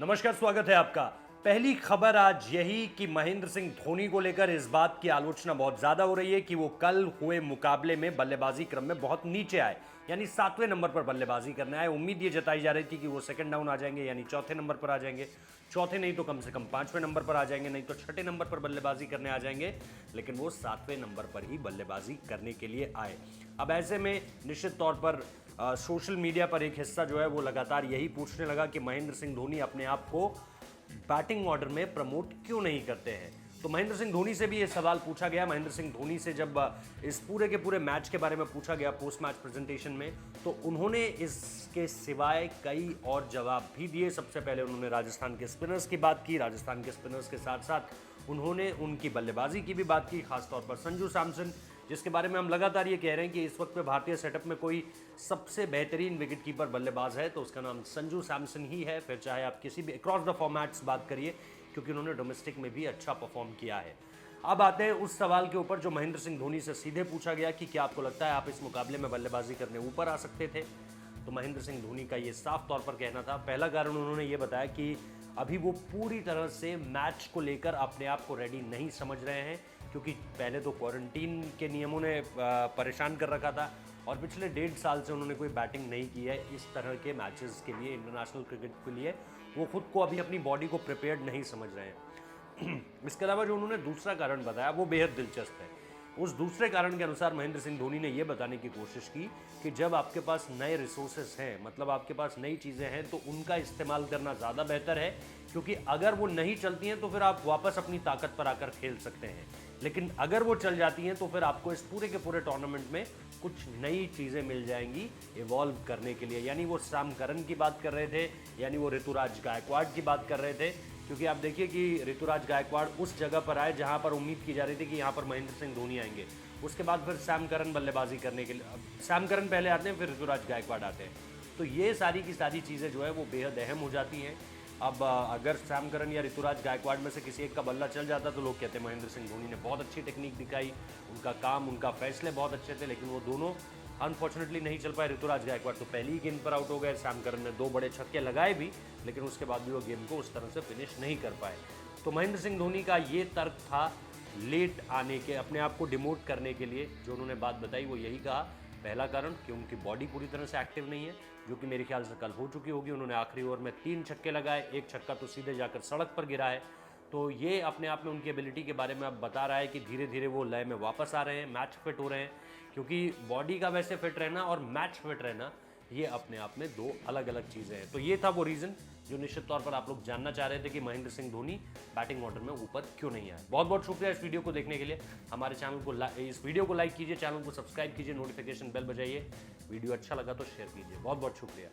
नमस्कार, स्वागत है आपका। पहली खबर आज यही कि महेंद्र सिंह धोनी को लेकर इस बात की आलोचना बहुत ज्यादा हो रही है कि वो कल हुए मुकाबले में बल्लेबाजी क्रम में बहुत नीचे आए, यानी 7वें नंबर पर बल्लेबाजी करने आए। उम्मीद ये जताई जा रही थी कि वो सेकंड डाउन आ जाएंगे, यानी चौथे नंबर पर आ जाएंगे। चौथे नहीं तो कम से कम 5वें नंबर पर आ जाएंगे, नहीं तो छठे नंबर पर बल्लेबाजी करने आ जाएंगे, लेकिन वो 7वें नंबर पर ही बल्लेबाजी करने के लिए आए। अब ऐसे में निश्चित तौर पर सोशल मीडिया पर एक हिस्सा जो है वो लगातार यही पूछने लगा कि महेंद्र सिंह धोनी अपने आप को बैटिंग ऑर्डर में प्रमोट क्यों नहीं करते हैं। तो महेंद्र सिंह धोनी से भी ये सवाल पूछा गया। महेंद्र सिंह धोनी से जब इस पूरे के पूरे मैच के बारे में पूछा गया पोस्ट मैच प्रेजेंटेशन में, तो उन्होंने इसके सिवाय कई और जवाब भी दिए। सबसे पहले उन्होंने राजस्थान के स्पिनर्स की बात की। राजस्थान के स्पिनर्स के साथ साथ उन्होंने उनकी बल्लेबाजी की भी बात की, खासतौर पर संजू सैमसन, जिसके बारे में हम लगातार ये कह रहे हैं कि इस वक्त पे भारतीय सेटअप में कोई सबसे बेहतरीन विकेट कीपर बल्लेबाज है तो उसका नाम संजू सैमसन ही है। फिर चाहे आप किसी भी अक्रॉस द फॉर्मेट्स बात करिए, क्योंकि उन्होंने डोमेस्टिक में भी अच्छा परफॉर्म किया है। अब आते हैं उस सवाल के ऊपर जो महेंद्र सिंह धोनी से सीधे पूछा गया कि क्या आपको लगता है आप इस मुकाबले में बल्लेबाजी करने ऊपर आ सकते थे। तो महेंद्र सिंह धोनी का ये साफ तौर पर कहना था। पहला कारण उन्होंने ये बताया कि अभी वो पूरी तरह से मैच को लेकर अपने आप को रेडी नहीं समझ रहे हैं, क्योंकि पहले तो क्वारंटीन के नियमों ने परेशान कर रखा था और पिछले 1.5 साल से उन्होंने कोई बैटिंग नहीं की है इस तरह के मैचेस के लिए, इंटरनेशनल क्रिकेट के लिए। वो खुद को अभी अपनी बॉडी को प्रिपेयर्ड नहीं समझ रहे हैं। इसके अलावा जो उन्होंने दूसरा कारण बताया वो बेहद दिलचस्प है। उस दूसरे कारण के अनुसार महेंद्र सिंह धोनी ने यह बताने की कोशिश की कि जब आपके पास नए रिसोर्सेस हैं, मतलब आपके पास नई चीज़ें हैं, तो उनका इस्तेमाल करना ज़्यादा बेहतर है, क्योंकि अगर वो नहीं चलती हैं तो फिर आप वापस अपनी ताकत पर आकर खेल सकते हैं, लेकिन अगर वो चल जाती हैं तो फिर आपको इस पूरे के पूरे टूर्नामेंट में कुछ नई चीज़ें मिल जाएंगी इवॉल्व करने के लिए। यानी वो सैम करन की बात कर रहे थे, यानी वो ऋतुराज गायकवाड़ की बात कर रहे थे, क्योंकि आप देखिए कि ऋतुराज गायकवाड़ उस जगह पर आए जहां पर उम्मीद की जा रही थी कि यहां पर महेंद्र सिंह धोनी आएंगे। उसके बाद फिर सैम करन बल्लेबाजी करने के लिए, सैम करन पहले आते हैं, फिर ऋतुराज गायकवाड़ आते हैं। तो ये सारी की सारी चीज़ें जो है वो बेहद अहम हो जाती हैं। अब अगर सैम करन या ऋतुराज गायकवाड़ में से किसी एक का बल्ला चल जाता तो लोग कहते हैं महेंद्र सिंह धोनी ने बहुत अच्छी टेक्निक दिखाई, उनका काम, उनका फैसले बहुत अच्छे थे, लेकिन वो दोनों अनफॉर्चुनेटली नहीं चल पाए। ऋतुराज गायकवाड़ तो पहली ही गेंद पर आउट हो गए। सैम करन ने 2 बड़े छक्के लगाए भी, लेकिन उसके बाद भी वो गेम को उस तरह से फिनिश नहीं कर पाए। तो महेंद्र सिंह धोनी का ये तर्क था लेट आने के, अपने आप को डिमोट करने के लिए। जो उन्होंने बात बताई वो यही कहा, पहला कारण कि उनकी बॉडी पूरी तरह से एक्टिव नहीं है, जो कि मेरे ख्याल से कल हो चुकी होगी। उन्होंने आखिरी ओवर में 3 छक्के लगाए, एक छक्का तो सीधे जाकर सड़क पर गिरा है। तो ये अपने आप में उनकी एबिलिटी के बारे में अब बता रहा है कि धीरे धीरे वो लय में वापस आ रहे हैं, मैच फिट हो रहे हैं। क्योंकि बॉडी का वैसे फिट रहना और मैच फिट रहना, ये अपने आप में 2 अलग अलग चीज़ें हैं। तो ये था वो रीज़न जो निश्चित तौर पर आप लोग जानना चाह रहे थे कि महेंद्र सिंह धोनी बैटिंग ऑर्डर में ऊपर क्यों नहीं आए। बहुत बहुत शुक्रिया इस वीडियो को देखने के लिए। हमारे चैनल को इस वीडियो को लाइक कीजिए, चैनल को सब्सक्राइब कीजिए, नोटिफिकेशन बेल बजाइए। वीडियो अच्छा लगा तो शेयर कीजिए। बहुत बहुत शुक्रिया।